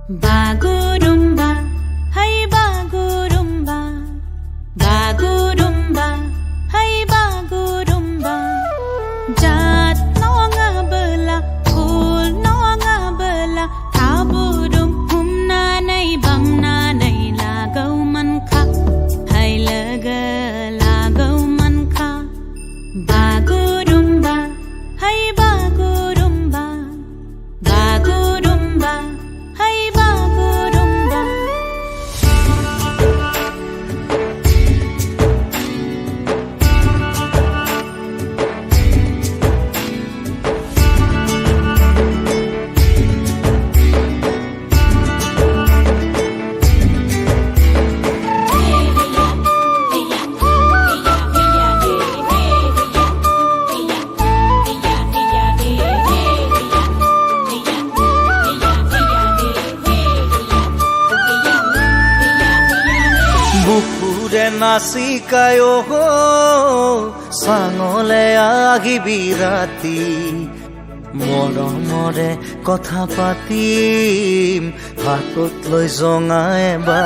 Bagurumba, hai bagurumba, bagurumba, hai bagurumba. Jat nonga bela, phul nonga bela, thaburum humna nai bangna nai lagau man kha, hai laga lagau man kha. Bagurumba, hai bagurumba, bagurumba. বুকুরে নাচিকায় চাঙলে আগিবি ৰাতি মৰমৰে কথা পাতিম হাতত লৈ জঙাই বা